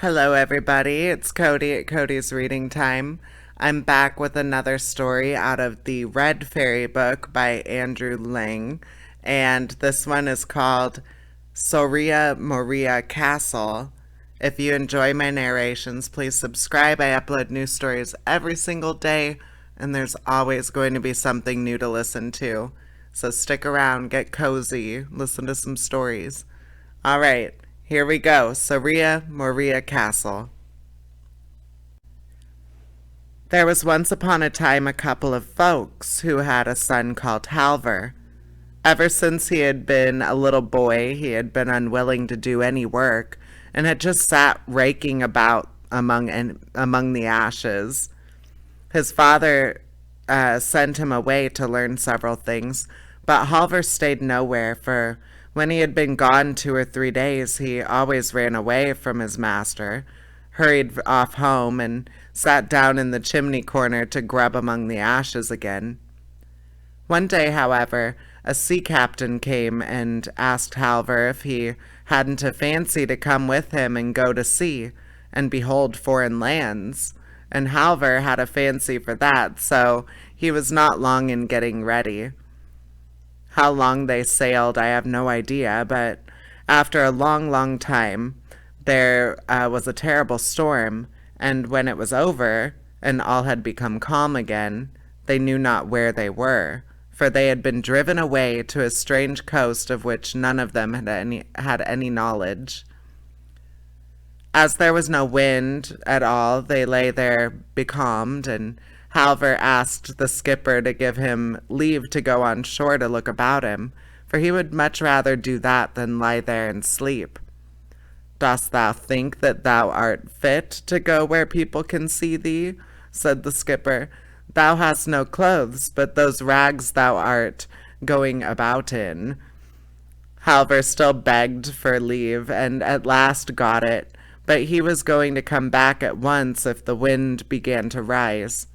Hello, everybody. It's Cody at Cody's Reading Time. I'm back with another story out of the Red Fairy book by Andrew Lang, and this one is called Soria Moria Castle. If you enjoy my narrations, please subscribe. I upload new stories every single day, and there's always going to be something new to listen to. So stick around, get cozy, listen to some stories. All right, here we go. Soria Moria Castle. There was once upon a time a couple of folks who had a son called Halver. Ever since he had been a little boy, he had been unwilling to do any work and had just sat raking about among the ashes. His father sent him away to learn several things, but Halver stayed nowhere, for when he had been gone 2 or 3 days, he always ran away from his master, hurried off home, and sat down in the chimney corner to grub among the ashes again. One day, however, a sea captain came and asked Halver if he hadn't a fancy to come with him and go to sea and behold foreign lands. And Halver had a fancy for that, so he was not long in getting ready. How long they sailed, I have no idea, but after a long, long time, there was a terrible storm, and when it was over, and all had become calm again, they knew not where they were, for they had been driven away to a strange coast of which none of them had any knowledge. As there was no wind at all, they lay there becalmed, and Halver asked the skipper to give him leave to go on shore to look about him, for he would much rather do that than lie there and sleep. "Dost thou think that thou art fit to go where people can see thee?" said the skipper. "Thou hast no clothes, but those rags thou art going about in." Halver still begged for leave, and at last got it, but he was going to come back at once if the wind began to rise.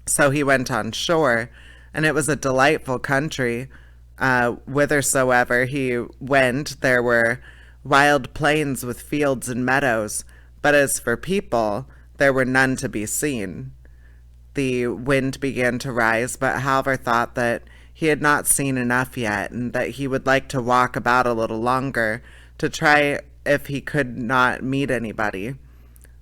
So he went on shore, and it was a delightful country. Whithersoever he went, there were wild plains with fields and meadows, but as for people, there were none to be seen. The wind began to rise, but Halver thought that he had not seen enough yet, and that he would like to walk about a little longer to try if he could not meet anybody.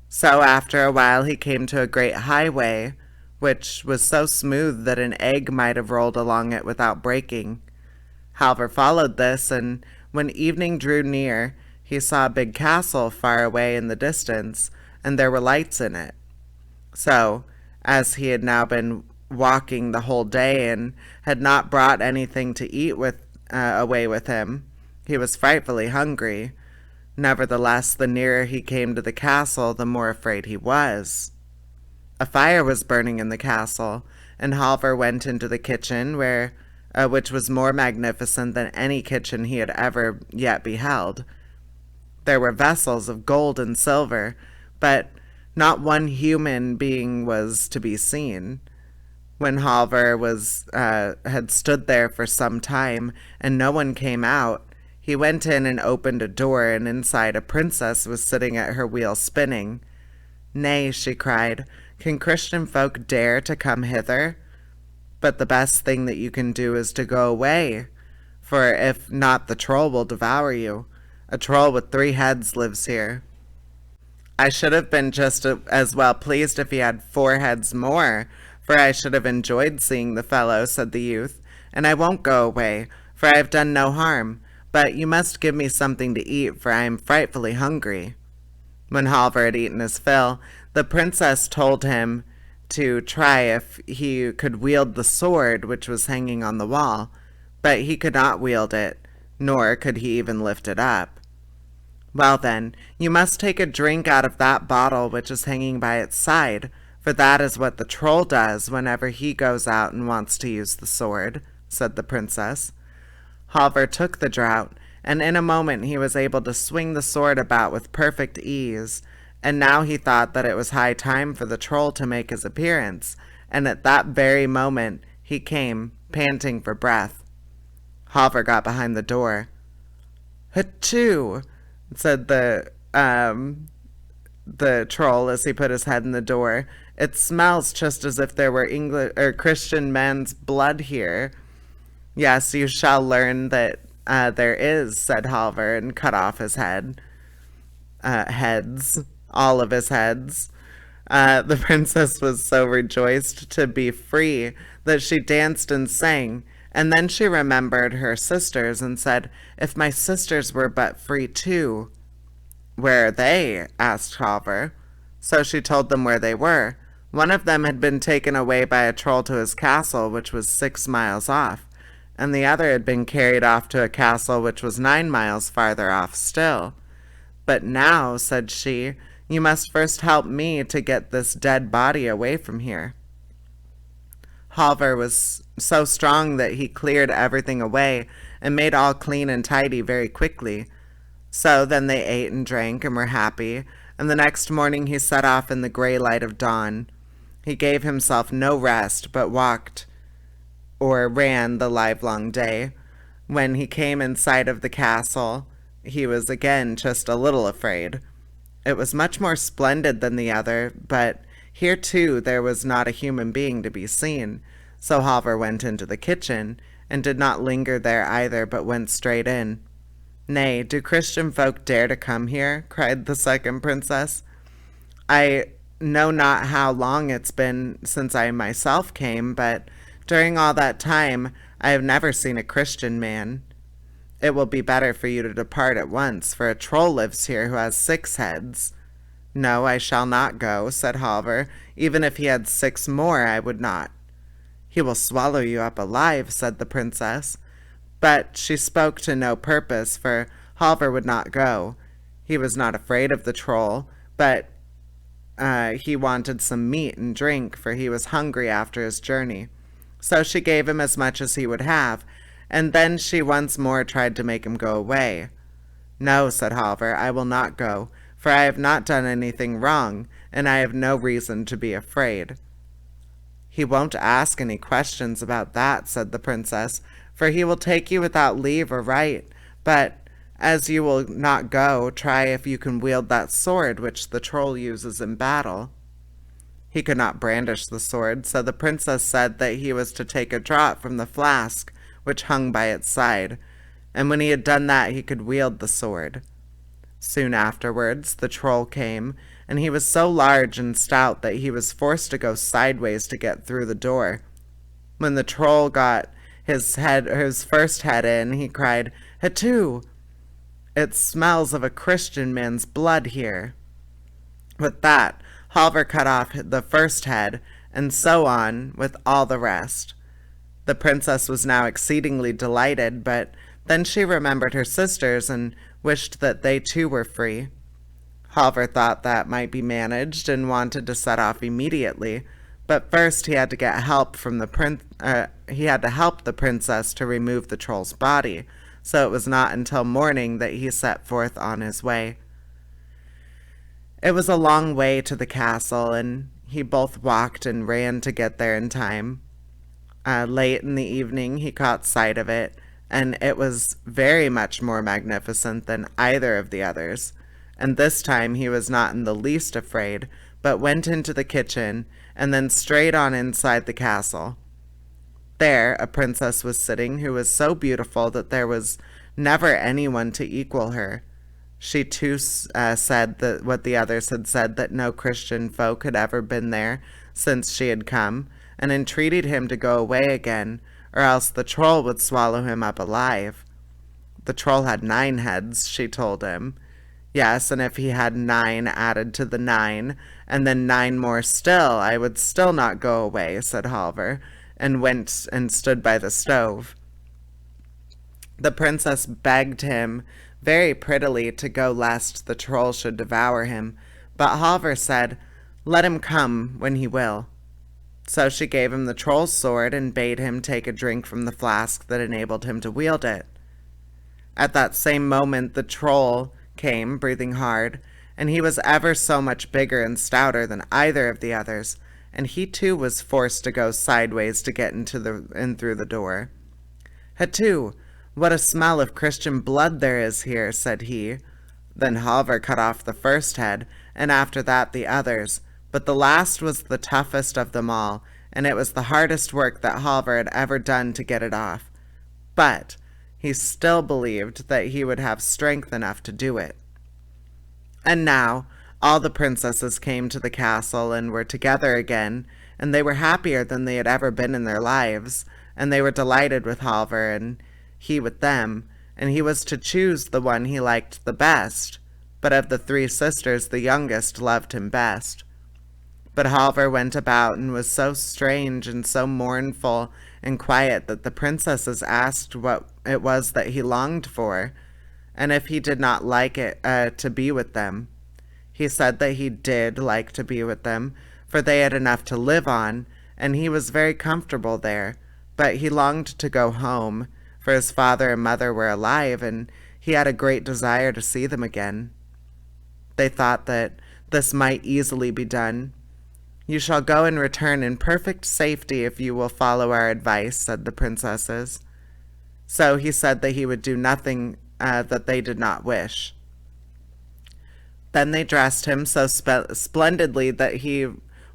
So after a while he came to a great highway, which was so smooth that an egg might have rolled along it without breaking. Halver followed this, and when evening drew near, he saw a big castle far away in the distance, and there were lights in it. So, as he had now been walking the whole day and had not brought anything to eat away with him, he was frightfully hungry. Nevertheless, the nearer he came to the castle, the more afraid he was. A fire was burning in the castle, and Halver went into the kitchen, which was more magnificent than any kitchen he had ever yet beheld. There were vessels of gold and silver, but not one human being was to be seen. When Halver had stood there for some time, and no one came out, he went in and opened a door, and inside a princess was sitting at her wheel spinning. "Nay," she cried, "can Christian folk dare to come hither? But the best thing that you can do is to go away, for if not the troll will devour you. A troll with 3 heads lives here." "I should have been just as well pleased if he had 4 heads more, for I should have enjoyed seeing the fellow," said the youth, "and I won't go away, for I have done no harm. But you must give me something to eat, for I am frightfully hungry." When Halver had eaten his fill, the princess told him to try if he could wield the sword which was hanging on the wall, but he could not wield it, nor could he even lift it up. "Well then, you must take a drink out of that bottle which is hanging by its side, for that is what the troll does whenever he goes out and wants to use the sword," said the princess. Halver took the draught, and in a moment he was able to swing the sword about with perfect ease, and now he thought that it was high time for the troll to make his appearance, and at that very moment he came, panting for breath. Halver got behind the door. "Hachoo!" said the the troll as he put his head in the door. It smells just as if there were English or Christian men's blood here. Yes, you shall learn that there is, said Halvor, and cut off his heads, all of his heads. The princess was so rejoiced to be free that she danced and sang, and then she remembered her sisters and said, "If my sisters were but free too." "Where are they?" asked Halvor. So she told them where they were. One of them had been taken away by a troll to his castle, which was 6 miles off, and the other had been carried off to a castle which was 9 miles farther off still. "But now," said she, "you must first help me to get this dead body away from here." Halvor was so strong that he cleared everything away and made all clean and tidy very quickly. So then they ate and drank and were happy, and the next morning he set off in the gray light of dawn. He gave himself no rest, but walked or ran the livelong day. When he came in sight of the castle, he was again just a little afraid. It was much more splendid than the other, but here too there was not a human being to be seen. So Halvor went into the kitchen, and did not linger there either, but went straight in. "Nay, do Christian folk dare to come here?" cried the second princess. "I know not how long it's been since I myself came, but during all that time I have never seen a Christian man. It will be better for you to depart at once, for a troll lives here who has 6 heads." "No, I shall not go," said Halvor. "Even if he had 6 more, I would not." "He will swallow you up alive," said the princess. But she spoke to no purpose, for Halvor would not go. He was not afraid of the troll, but he wanted some meat and drink, for he was hungry after his journey. So she gave him as much as he would have, and then she once more tried to make him go away. "No," said Halvor, "I will not go, for I have not done anything wrong, and I have no reason to be afraid." "He won't ask any questions about that," said the princess, "for he will take you without leave or right. But as you will not go, try if you can wield that sword which the troll uses in battle." He could not brandish the sword, so the princess said that he was to take a draught from the flask which hung by its side, and when he had done that he could wield the sword. Soon afterwards the troll came, and he was so large and stout that he was forced to go sideways to get through the door. When the troll got his first head in, he cried, "Hatoo! It smells of a Christian man's blood here." With that, Halvor cut off the first head, and so on with all the rest. The princess was now exceedingly delighted, but then she remembered her sisters and wished that they too were free. Halvor thought that might be managed and wanted to set off immediately, but first he had to get help from he had to help the princess to remove the troll's body, so it was not until morning that he set forth on his way. It was a long way to the castle, and he both walked and ran to get there in time. Late in the evening he caught sight of it, and it was very much more magnificent than either of the others, and this time he was not in the least afraid, but went into the kitchen, and then straight on inside the castle. There a princess was sitting who was so beautiful that there was never anyone to equal her. She too said that what the others had said, that no Christian folk had ever been there since she had come, and entreated him to go away again, or else the troll would swallow him up alive. The troll had 9 heads, she told him. Yes, and if he had 9 added to the 9, and then 9 more still, I would still not go away, said Halvor, and went and stood by the stove. The princess begged him very prettily to go lest the troll should devour him, but Halvor said, "Let him come when he will." So she gave him the troll's sword and bade him take a drink from the flask that enabled him to wield it. At that same moment the troll came, breathing hard, and he was ever so much bigger and stouter than either of the others, and he too was forced to go sideways to get in through the door. "Hatoo! What a smell of Christian blood there is here," said he. Then Halvor cut off the first head, and after that the others, but the last was the toughest of them all, and it was the hardest work that Halvor had ever done to get it off. But he still believed that he would have strength enough to do it. And now all the princesses came to the castle and were together again, and they were happier than they had ever been in their lives, and they were delighted with Halvor, and he with them, and he was to choose the one he liked the best, but of the three sisters the youngest loved him best. But Halvor went about and was so strange and so mournful and quiet that the princesses asked what it was that he longed for, and if he did not like it to be with them. He said that he did like to be with them, for they had enough to live on, and he was very comfortable there, but he longed to go home, for his father and mother were alive, and he had a great desire to see them again. They thought that this might easily be done. "You shall go and return in perfect safety if you will follow our advice," said the princesses. So he said that he would do nothing that they did not wish. Then they dressed him so splendidly that he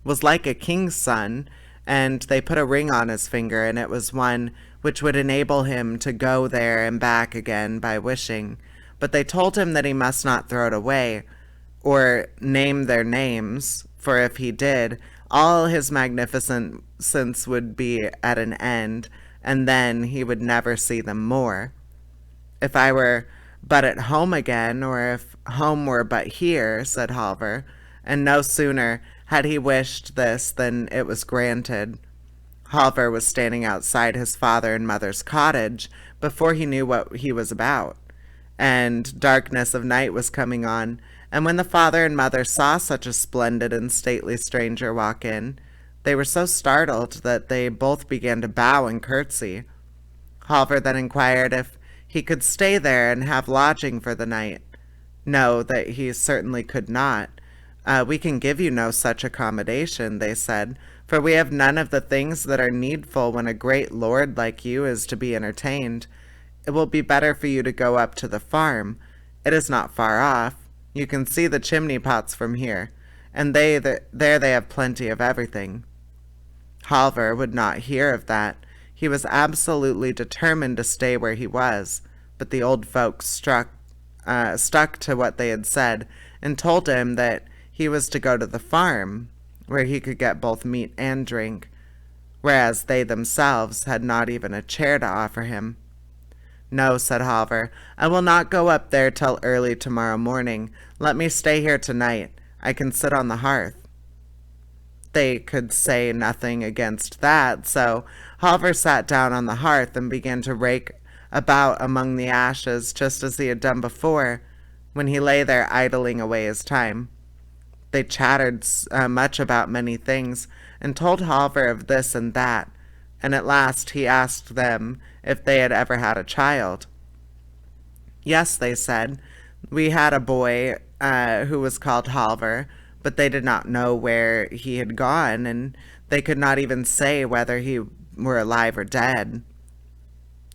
was like a king's son, and they put a ring on his finger, and it was one which would enable him to go there and back again by wishing. But they told him that he must not throw it away, or name their names, for if he did, all his magnificence would be at an end, and then he would never see them more. "If I were but at home again, or if home were but here," said Halvor, and no sooner had he wished this than it was granted. Halvor was standing outside his father and mother's cottage before he knew what he was about, and darkness of night was coming on, and when the father and mother saw such a splendid and stately stranger walk in, they were so startled that they both began to bow and curtsy. Halvor then inquired if he could stay there and have lodging for the night. No, that he certainly could not. "We can give you no such accommodation," they said, "for we have none of the things that are needful when a great lord like you is to be entertained. It will be better for you to go up to the farm. It is not far off. You can see the chimney pots from here, and there they have plenty of everything." Halvor would not hear of that. He was absolutely determined to stay where he was, but the old folks stuck to what they had said, and told him that he was to go to the farm, where he could get both meat and drink, whereas they themselves had not even a chair to offer him. "No," said Halvor, "I will not go up there till early tomorrow morning. Let me stay here tonight. I can sit on the hearth." They could say nothing against that, so Halvor sat down on the hearth and began to rake about among the ashes, just as he had done before, when he lay there idling away his time. They chattered much about many things, and told Halvor of this and that, and at last he asked them if they had ever had a child. "Yes," they said, "we had a boy who was called Halvor, but they did not know where he had gone, and they could not even say whether he were alive or dead."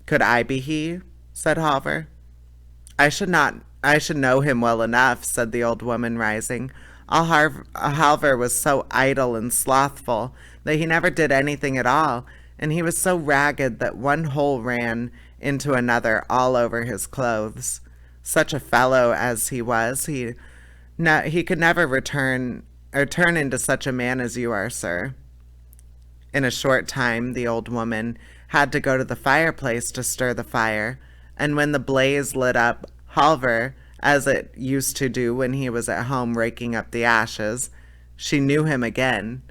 "Could I be he?" said Halvor. I should know him well enough," said the old woman, rising. Halvor was so idle and slothful that he never did anything at all, and he was so ragged that one hole ran into another all over his clothes. Such a fellow as he was, he could never turn into such a man as you are, sir." In a short time the old woman had to go to the fireplace to stir the fire, and when the blaze lit up, Halvor, as it used to do when he was at home raking up the ashes, she knew him again.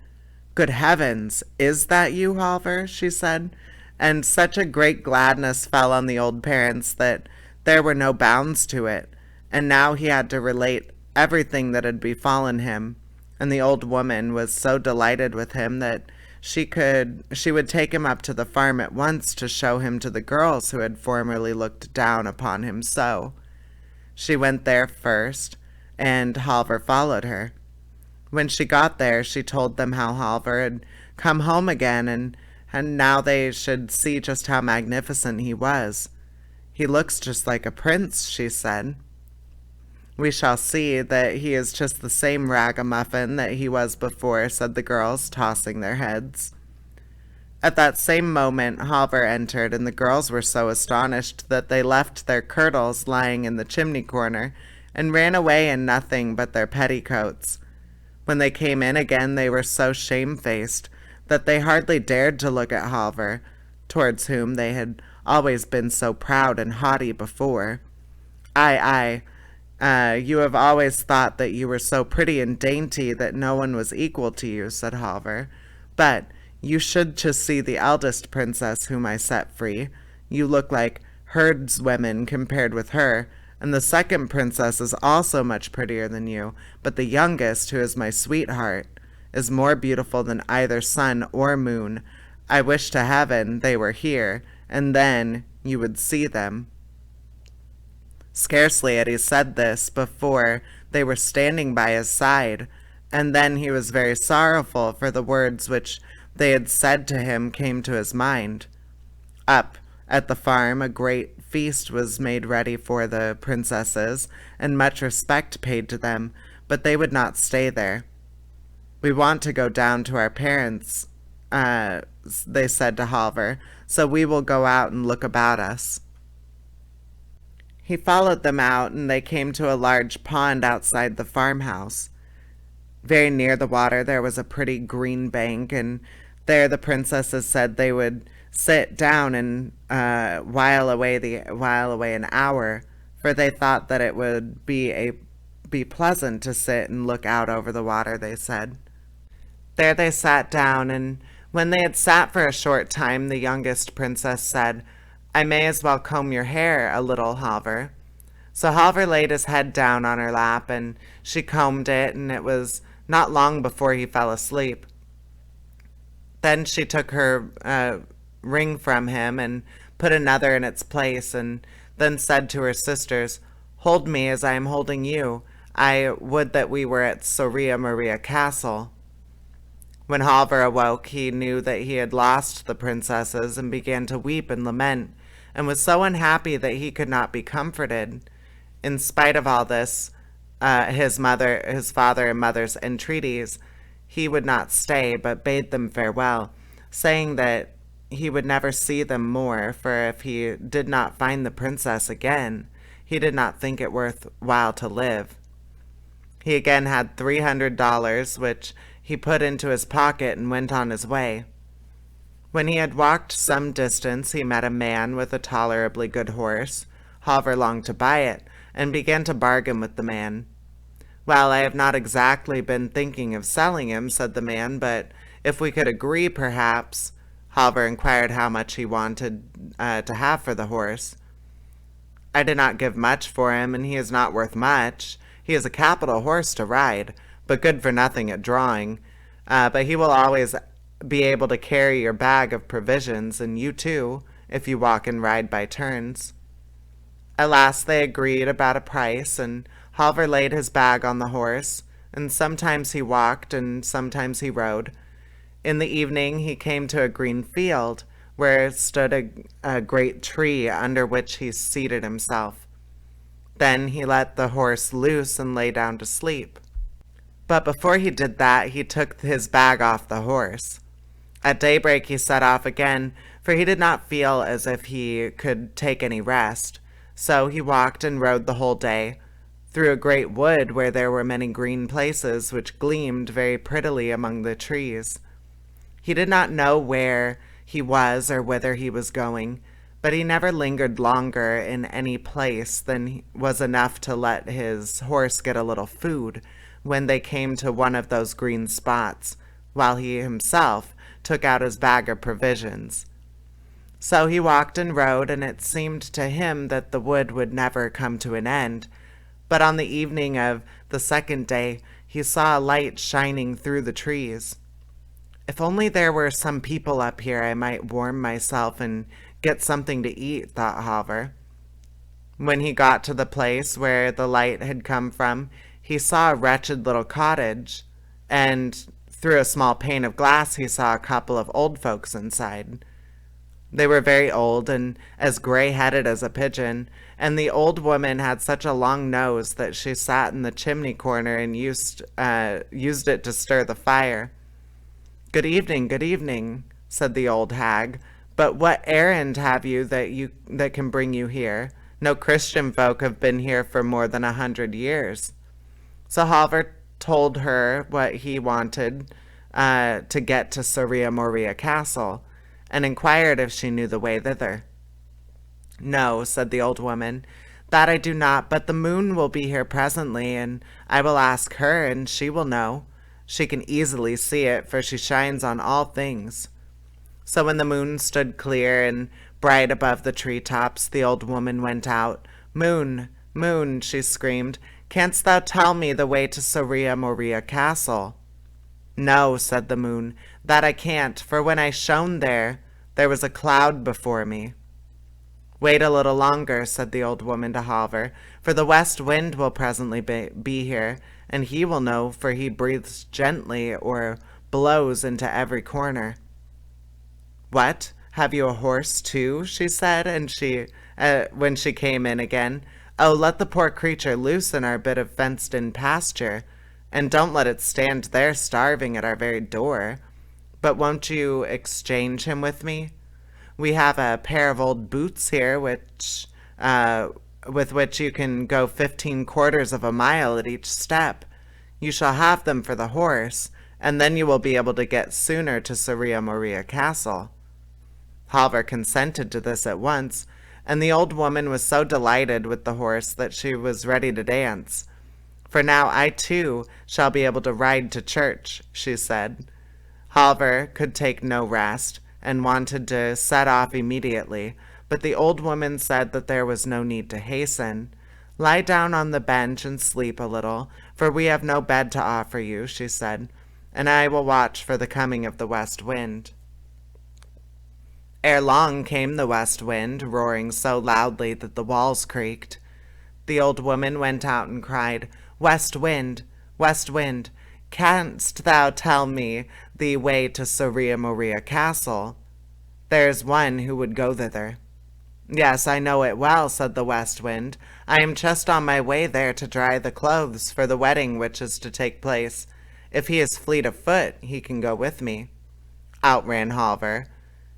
"Good heavens, is that you, Halvor?" she said, and such a great gladness fell on the old parents that there were no bounds to it, and now he had to relate everything that had befallen him, and the old woman was so delighted with him that she would take him up to the farm at once to show him to the girls who had formerly looked down upon him so. She went there first, and Halvor followed her. When she got there, she told them how Halvor had come home again, and now they should see just how magnificent he was. "He looks just like a prince," she said. We shall see that he is just the same ragamuffin that he was before, said the girls, tossing their heads. At that same moment Halvor entered, and the girls were so astonished that they left their kirtles lying in the chimney corner and ran away in nothing but their petticoats. When they came in again they were so shamefaced that they hardly dared to look at Halvor, towards whom they had always been so proud and haughty before. Ay, you have always thought that you were so pretty and dainty that no one was equal to you, said Halvor. But you should just see the eldest princess whom I set free. You look like herdswomen compared with her, and the second princess is also much prettier than you, but the youngest, who is my sweetheart, is more beautiful than either sun or moon. I wish to heaven they were here, and then you would see them. Scarcely had he said this before they were standing by his side, and then he was very sorrowful for the words which they had said to him came to his mind. Up at the farm a great feast was made ready for the princesses, and much respect paid to them, but they would not stay there. We want to go down to our parents, they said to Halvor, so we will go out and look about us. He followed them out, and they came to a large pond outside the farmhouse. Very near the water there was a pretty green bank, and there the princesses said they would sit down and while away an hour, for they thought that it would be pleasant to sit and look out over the water, they said. There they sat down, and when they had sat for a short time, the youngest princess said, I may as well comb your hair a little, Halvor. So Halvor laid his head down on her lap, and she combed it, and it was not long before he fell asleep. Then she took her ring from him and put another in its place, and then said to her sisters, Hold me as I am holding you. I would that we were at Soria Moria Castle. When Halvor awoke, he knew that he had lost the princesses, and began to weep and lament, and was so unhappy that he could not be comforted. In spite of all this, his father and mother's entreaties, he would not stay, but bade them farewell, saying that he would never see them more, for if he did not find the princess again, he did not think it worth while to live. He again had $300, which he put into his pocket and went on his way. When he had walked some distance, he met a man with a tolerably good horse. Halvor longed to buy it, and began to bargain with the man. Well, I have not exactly been thinking of selling him, said the man, but if we could agree, perhaps. Halvor inquired how much he wanted to have for the horse. I did not give much for him, and he is not worth much. He is a capital horse to ride, but good for nothing at drawing. But he will always be able to carry your bag of provisions, and you too, if you walk and ride by turns. At last they agreed about a price, and Halvor laid his bag on the horse, and sometimes he walked and sometimes he rode. In the evening he came to a green field, where stood a great tree under which he seated himself. Then he let the horse loose and lay down to sleep. But before he did that, he took his bag off the horse. At daybreak he set off again, for he did not feel as if he could take any rest. So he walked and rode the whole day, through a great wood where there were many green places which gleamed very prettily among the trees. He did not know where he was or whither he was going, but he never lingered longer in any place than was enough to let his horse get a little food when they came to one of those green spots, while he himself took out his bag of provisions. So he walked and rode, and it seemed to him that the wood would never come to an end. But on the evening of the second day he saw a light shining through the trees. If only there were some people up here, I might warm myself and get something to eat, thought Halvor. When he got to the place where the light had come from, he saw a wretched little cottage, and through a small pane of glass he saw a couple of old folks inside. They were very old and as gray-headed as a pigeon, and the old woman had such a long nose that she sat in the chimney corner and used it to stir the fire. Good evening," said the old hag. "But what errand have you that can bring you here? No Christian folk have been here for more than 100 years." So Halvor told her what he wanted to get to Moria Castle, and inquired if she knew the way thither. "No," said the old woman, "that I do not, but the moon will be here presently, and I will ask her, and she will know. She can easily see it, for she shines on all things." So when the moon stood clear and bright above the treetops, the old woman went out. "Moon, moon," she screamed, "canst thou tell me the way to Moria Castle?" "No," said the moon, "that I can't, for when I shone there, there was a cloud before me." "Wait a little longer," said the old woman to Halvor, "for the west wind will presently be here, and he will know, for he breathes gently or blows into every corner." "What? Have you a horse too?" she said, and when she came in again. "Oh, let the poor creature loose in our bit of fenced-in pasture, and don't let it stand there starving at our very door. But won't you exchange him with me? We have a pair of old boots here, with which you can go 15 quarters of a mile at each step. You shall have them for the horse, and then you will be able to get sooner to Moria Castle." Halvor consented to this at once, and the old woman was so delighted with the horse that she was ready to dance. "For now I too shall be able to ride to church," she said. Halvor could take no rest, and wanted to set off immediately, but the old woman said that there was no need to hasten. "Lie down on the bench and sleep a little, for we have no bed to offer you," she said, "and I will watch for the coming of the west wind." Ere long came the west wind, roaring so loudly that the walls creaked. The old woman went out and cried, "West wind, west wind, canst thou tell me the way to Moria Castle? There's one who would go thither." "Yes, I know it well," said the west wind. "I am just on my way there to dry the clothes for the wedding which is to take place. If he is fleet of foot, he can go with me." Out ran Halvor.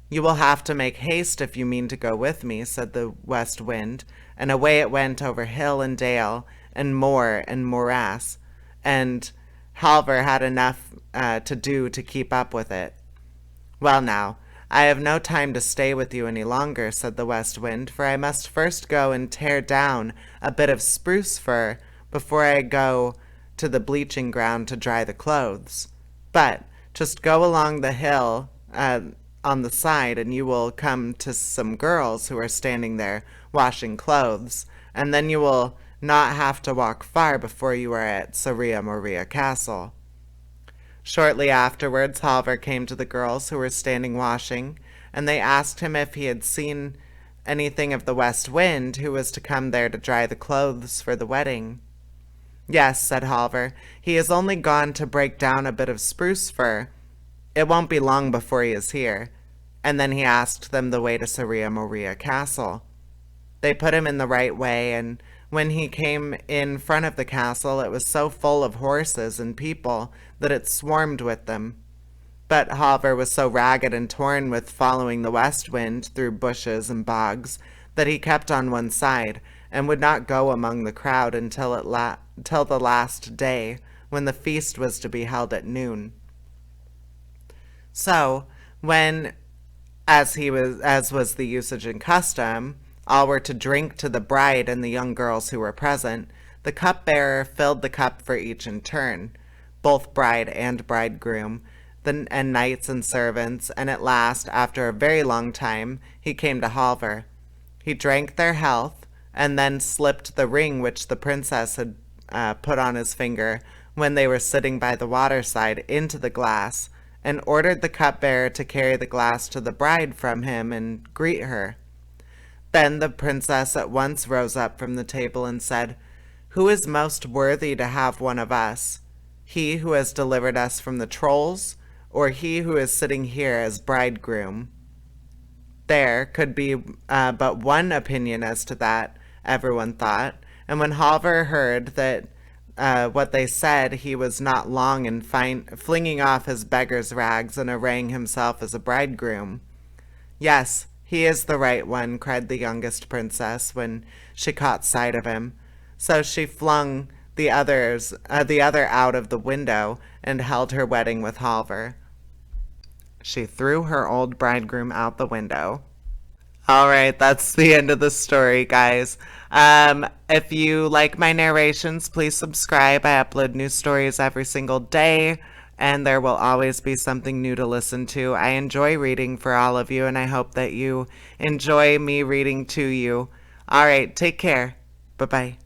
"You will have to make haste if you mean to go with me," said the west wind, and away it went over hill and dale, and moor and morass, and Halvor had enough to do to keep up with it. "Well now, I have no time to stay with you any longer," said the west wind, "for I must first go and tear down a bit of spruce fir before I go to the bleaching ground to dry the clothes. But just go along the hill on the side, and you will come to some girls who are standing there washing clothes, and then you will not have to walk far before you are at Moria Castle." Shortly afterwards, Halvor came to the girls who were standing washing, and they asked him if he had seen anything of the west wind who was to come there to dry the clothes for the wedding. "Yes," said Halvor, "he has only gone to break down a bit of spruce fir. It won't be long before he is here." And then he asked them the way to Moria Castle. They put him in the right way, and when he came in front of the castle, it was so full of horses and people that it swarmed with them. But Halvor was so ragged and torn with following the west wind through bushes and bogs that he kept on one side, and would not go among the crowd until the last day, when the feast was to be held at noon. So, when, as was the usage and custom, all were to drink to the bride and the young girls who were present, the cupbearer filled the cup for each in turn, both bride and bridegroom, and knights and servants, and at last, after a very long time, he came to Halvor. He drank their health, and then slipped the ring which the princess had put on his finger when they were sitting by the waterside into the glass, and ordered the cupbearer to carry the glass to the bride from him and greet her. Then the princess at once rose up from the table and said, "Who is most worthy to have one of us? He who has delivered us from the trolls, or he who is sitting here as bridegroom?" There could be but one opinion as to that, everyone thought. And when Halvor heard that what they said, he was not long in flinging off his beggar's rags and arraying himself as a bridegroom. Yes, he is the right one, cried the youngest princess when she caught sight of him. So she flung the other out of the window and held her wedding with Halvor. She threw her old bridegroom out the window. All right, that's the end of the story, guys. If you like my narrations, please subscribe. I upload new stories every single day, and there will always be something new to listen to. I enjoy reading for all of you, and I hope that you enjoy me reading to you. All right, take care. Bye bye.